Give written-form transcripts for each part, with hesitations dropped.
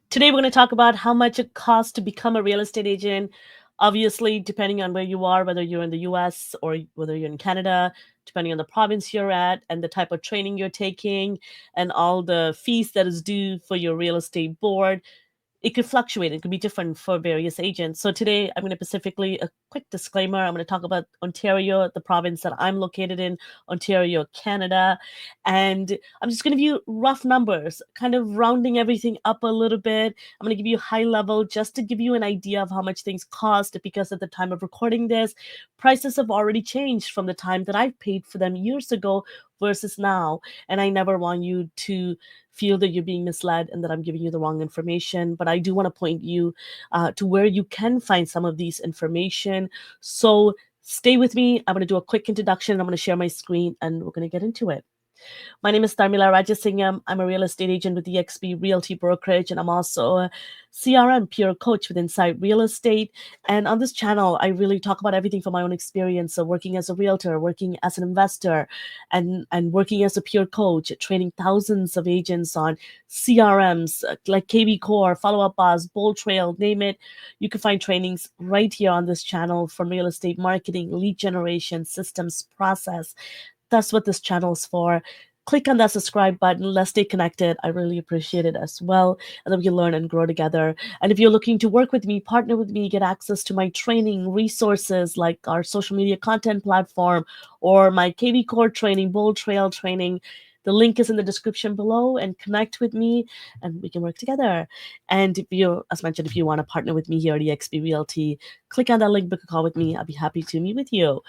Today, we're going to talk about how much it costs to become a real estate agent. Obviously, depending on where you are, whether you're in the US or whether you're in Canada, depending on the province you're at and the type of training you're taking, and all the fees that is due for your real estate board, it could fluctuate. It could be different for various agents. So today I'm going to specifically a quick disclaimer. I'm going to talk about Ontario, the province that I'm located in, Ontario, Canada. And I'm just going to give you rough numbers, kind of rounding everything up a little bit. I'm going to give you high level just to give you an idea of how much things cost, because at the time of recording this, prices have already changed from the time that I paid for them years ago versus now. And I never want you to feel that you're being misled and that I'm giving you the wrong information. But I do want to point you to where you can find some of these information. So stay with me. I'm going to do a quick introduction. I'm going to share my screen and we're going to get into it. My name is Tharmila Rajasingam. I'm a real estate agent with EXP Realty Brokerage, and I'm also a CRM peer coach with Inside Real Estate. And on this channel, I really talk about everything from my own experience. So working as a realtor, working as an investor, and working as a peer coach, training thousands of agents on CRMs like kvCORE, Follow Up Boss, Bold Trail, name it. You can find trainings right here on this channel from real estate marketing, lead generation, systems, process. That's what this channel is for. Click on that subscribe button. Let's stay connected. I really appreciate it as well. And then we can learn and grow together. And if you're looking to work with me, partner with me, get access to my training resources like our social media content platform or my kvCORE training, Bold Trail training, the link is in the description below, and connect with me and we can work together. And if you, as mentioned, if you want to partner with me here at EXP Realty, click on that link, book a call with me. I'll be happy to meet with you.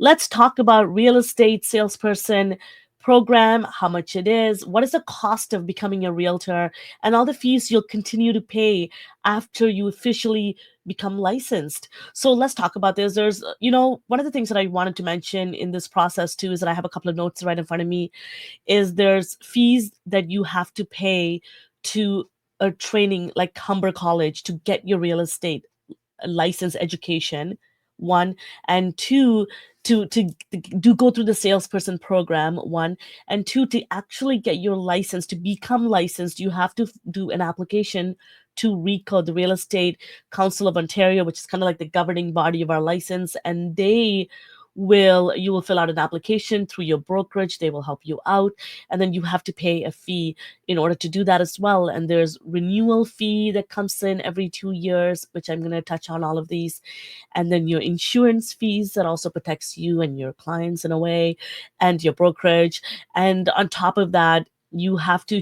Let's talk about real estate salesperson program, how much it is, what is the cost of becoming a realtor, and all the fees you'll continue to pay after you officially become licensed. So let's talk about this. There's, one of the things that I wanted to mention in this process too is that I have a couple of notes right in front of me, is there's fees that you have to pay to a training like Humber College to get your real estate license education, one, and two, to do go through the salesperson program, one, and two, to actually get your license, to become licensed, you have to do an application to RECO, the Real Estate Council of Ontario, which is kind of like the governing body of our license, and you will fill out an application through your brokerage. They will help you out, and then you have to pay a fee in order to do that as well. And there's renewal fee that comes in every 2 years, which I'm going to touch on all of these. And then your insurance fees that also protects you and your clients in a way, and your brokerage. And on top of that, you have to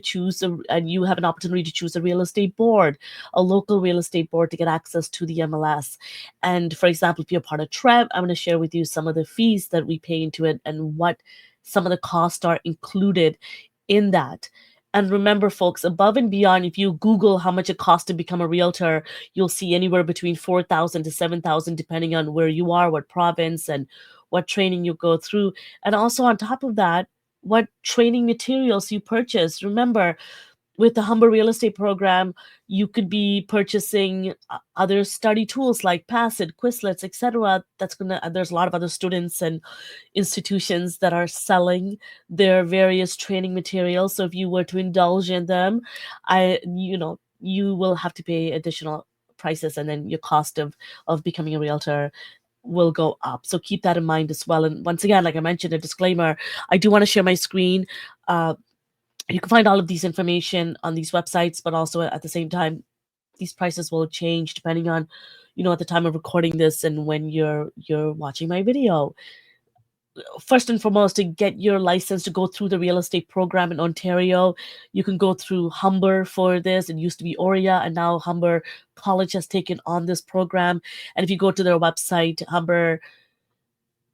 and you have an opportunity to choose a real estate board, a local real estate board, to get access to the MLS. And for example, if you're part of TREV, I'm going to share with you some of the fees that we pay into it and what some of the costs are included in that. And remember, folks, above and beyond, if you Google how much it costs to become a realtor, you'll see anywhere between 4,000 to 7,000, depending on where you are, what province, and what training you go through. And also on top of that, what training materials you purchase. Remember, with the Humber Real Estate Program, you could be purchasing other study tools like Passit, Quizlets, etc. There's a lot of other students and institutions that are selling their various training materials. So if you were to indulge in them, you will have to pay additional prices, and then your cost of becoming a realtor will go up. So keep that in mind as well. And once again, like I mentioned, a disclaimer, I do want to share my screen. You can find all of these information on these websites, but also at the same time, these prices will change depending on, at the time of recording this and when you're watching my video. First and foremost, to get your license to go through the real estate program in Ontario, you can go through Humber for this. It used to be ORIA, and now Humber College has taken on this program. And if you go to their website,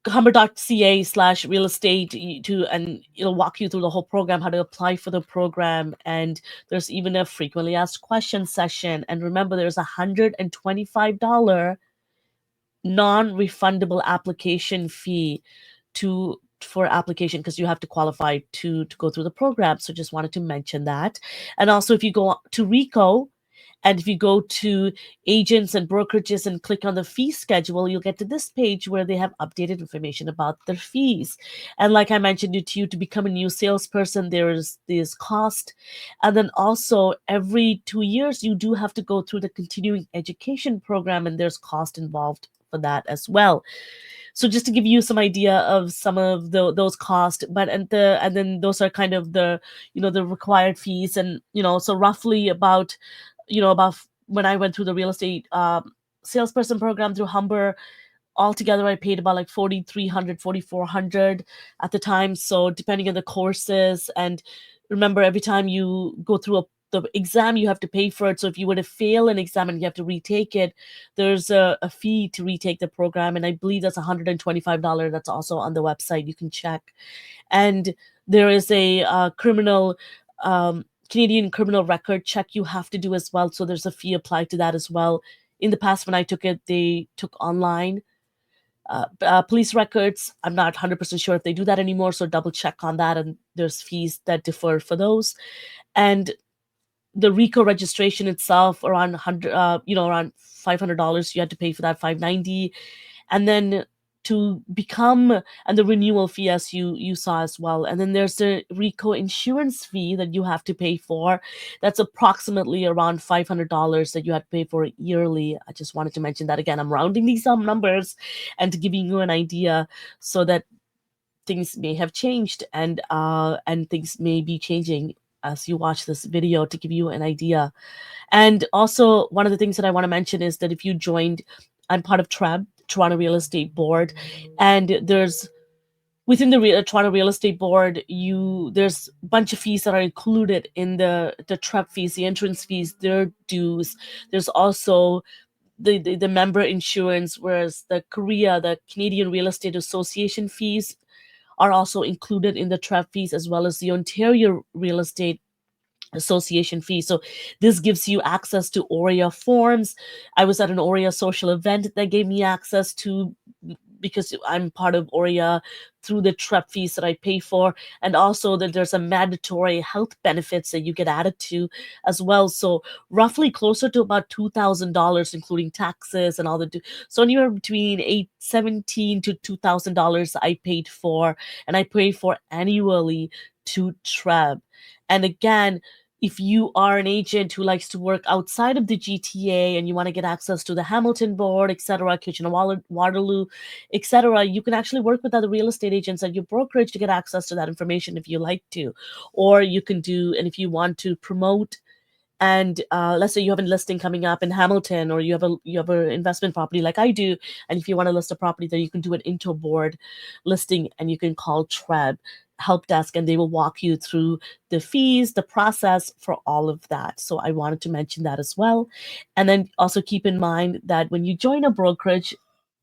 humber.ca/real estate, and it'll walk you through the whole program, how to apply for the program. And there's even a frequently asked questions session. And remember, there's $125 non-refundable application fee for application, because you have to qualify to go through the program. So just wanted to mention that. And also, if you go to RECO, And if you go to agents and brokerages and click on the fee schedule, you'll get to this page where they have updated information about their fees. And like I mentioned it to you, to become a new salesperson, there is this cost. And then also every 2 years, you do have to go through the continuing education program, and there's cost involved for that as well. So just to give you some idea of some of those costs, but and then those are kind of the the required fees, and so roughly about about when I went through the real estate salesperson program through Humber, altogether I paid about like 4,300, 4,400 at the time. So depending on the courses, and remember every time you go through the exam you have to pay for it. So if you were to fail an exam and you have to retake it, there's a fee to retake the program, and I believe that's $125. That's also on the website, you can check. And there is a criminal Canadian criminal record check you have to do as well, so there's a fee applied to that as well. In the past when I took it, they took online police records. I'm not 100% sure if they do that anymore, so double check on that, and there's fees that differ for those. And the RICO registration itself, around 100 around $500 you had to pay for that, 590. And then to become, and the renewal fee, as you saw as well. And then there's the RICO insurance fee that you have to pay for. That's approximately around $500 that you have to pay for yearly. I just wanted to mention that again. I'm rounding these numbers and to giving you an idea, so that things may have changed, and things may be changing as you watch this video, to give you an idea. And also, one of the things that I want to mention is that if you joined, I'm part of TREB, Toronto Real Estate Board, and there's within the Toronto Real Estate Board, there's a bunch of fees that are included in the TREB fees, the entrance fees, their dues. There's also the member insurance, whereas the Canadian Real Estate Association fees are also included in the TREB fees, as well as the Ontario Real Estate Association fee. So this gives you access to OREA forms. I was at an OREA social event that gave me access to, because I'm part of OREA, through the TREP fees that I pay for, and also that there's a mandatory health benefits that you get added to as well. So roughly closer to about $2,000, including taxes and all so anywhere between $817 to $2,000 I paid for, and I pay for annually to TREB. And again, if you are an agent who likes to work outside of the GTA and you want to get access to the Hamilton board, etc., Kitchener-Waterloo, etc., you can actually work with other real estate agents at your brokerage to get access to that information if you like to. Or you can do, and if you want to promote, and let's say you have a listing coming up in Hamilton, or you have an investment property like I do, and if you want to list a property there, you can do an interboard listing, and you can call TREB help desk, and they will walk you through the fees, the process for all of that. So I wanted to mention that as well. And then also keep in mind that when you join a brokerage,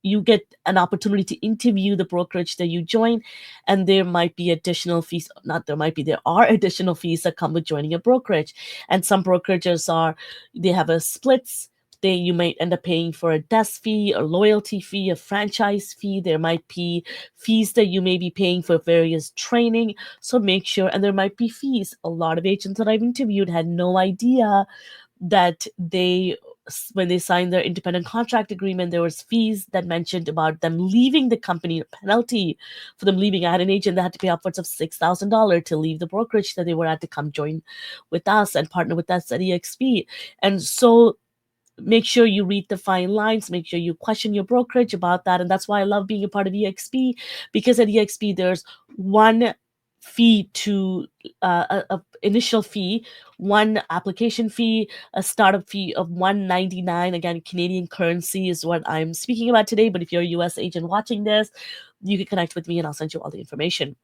you get an opportunity to interview the brokerage that you join, and there might be additional fees. Not there might be, there are additional fees that come with joining a brokerage. And some brokerages they have a splits. You might end up paying for a desk fee, a loyalty fee, a franchise fee. There might be fees that you may be paying for various training. So make sure, and there might be fees. A lot of agents that I've interviewed had no idea that when they signed their independent contract agreement, there was fees that mentioned about them leaving the company, a penalty for them leaving. I had an agent that had to pay upwards of $6,000 to leave the brokerage that they were at to come join with us and partner with us at EXP. And so make sure you read the fine lines, make sure you question your brokerage about that. And that's why I love being a part of EXP, because at EXP there's one fee to a initial fee, one application fee, a startup fee of $199. Again, Canadian currency is what I'm speaking about today, but if you're a US agent watching this, you can connect with me and I'll send you all the information.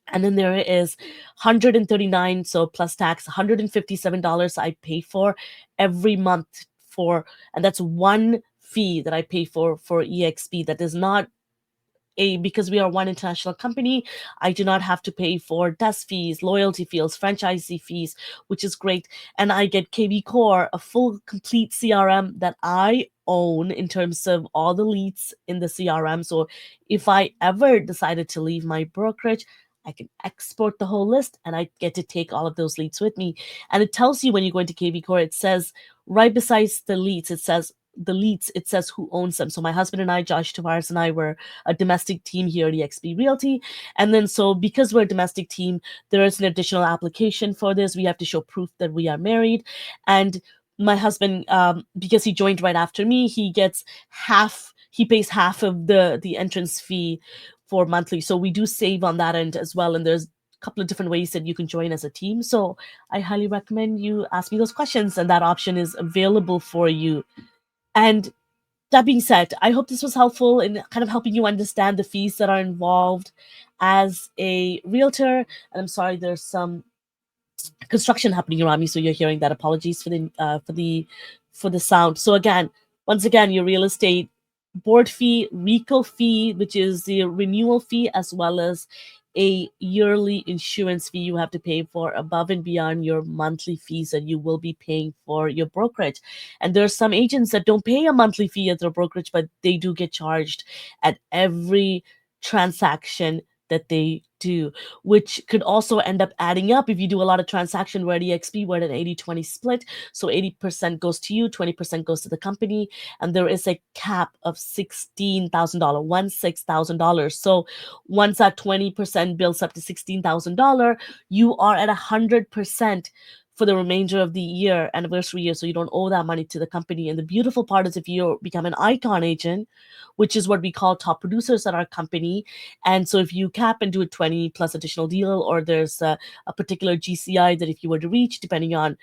And then there is $139, so plus tax, $157 I pay for every month and that's one fee that I pay for EXP. That is not because we are one international company, I do not have to pay for desk fees, loyalty fees, franchisee fees, which is great. And I get kvCORE, a full complete CRM that I own in terms of all the leads in the CRM. So if I ever decided to leave my brokerage, I can export the whole list, and I get to take all of those leads with me. And it tells you when you go into kvCORE, it says right besides it says who owns them. So my husband and I, Josh Tavares and I, were a domestic team here at EXP Realty. And then so because we're a domestic team, there is an additional application for this. We have to show proof that we are married. And my husband, because he joined right after me, he pays half of the entrance fee for monthly. So we do save on that end as well. And there's a couple of different ways that you can join as a team. So I highly recommend you ask me those questions, and that option is available for you. And that being said, I hope this was helpful in kind of helping you understand the fees that are involved as a realtor. And I'm sorry, there's some construction happening around me, so you're hearing that. Apologies for the sound. So again, once again, your real estate board fee, RICO fee, which is the renewal fee, as well as a yearly insurance fee you have to pay for above and beyond your monthly fees that you will be paying for your brokerage. And there are some agents that don't pay a monthly fee at their brokerage, but they do get charged at every transaction that they do, which could also end up adding up if you do a lot of transaction where at EXP, we're at an 80-20 split. So 80% goes to you, 20% goes to the company. And there is a cap of $16,000, $16,000. So once that 20% builds up to $16,000, you are at 100% for the remainder of the year, anniversary year. So you don't owe that money to the company. And the beautiful part is if you become an icon agent, which is what we call top producers at our company. And so if you cap and do a 20 plus additional deal, or there's a particular GCI that if you were to reach, depending uh,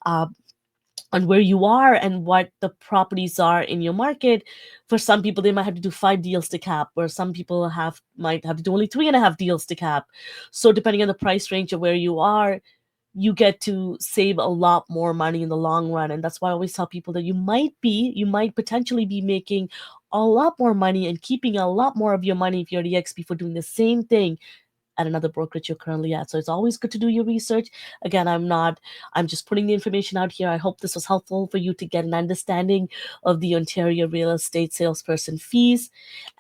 on where you are and what the properties are in your market. For some people, they might have to do 5 deals to cap, where some people might have to do only 3.5 deals to cap. So depending on the price range of where you are, you get to save a lot more money in the long run. And that's why I always tell people that you might potentially be making a lot more money and keeping a lot more of your money if you're at EXP for doing the same thing at another brokerage you're currently at. So it's always good to do your research. Again, I'm just putting the information out here. I hope this was helpful for you to get an understanding of the Ontario real estate salesperson fees.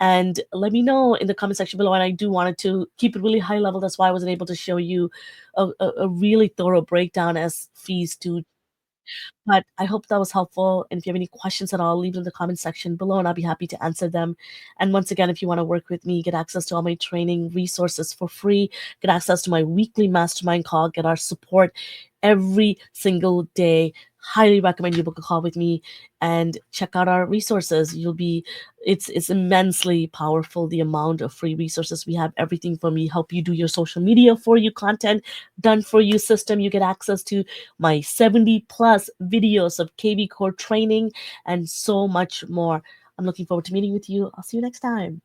And let me know in the comment section below. And I do wanted to keep it really high level. That's why I wasn't able to show you a really thorough breakdown as fees do. But I hope that was helpful. And if you have any questions at all, leave them in the comment section below and I'll be happy to answer them. And once again, if you want to work with me, get access to all my training resources for free, get access to my weekly mastermind call, get our support every single day. Highly recommend you book a call with me and check out our resources. It's immensely powerful, the amount of free resources we have. Everything from me help you do your social media for you, content done for you system. You get access to my 70 plus videos of kvCORE training and so much more. I'm looking forward to meeting with you. I'll see you next time.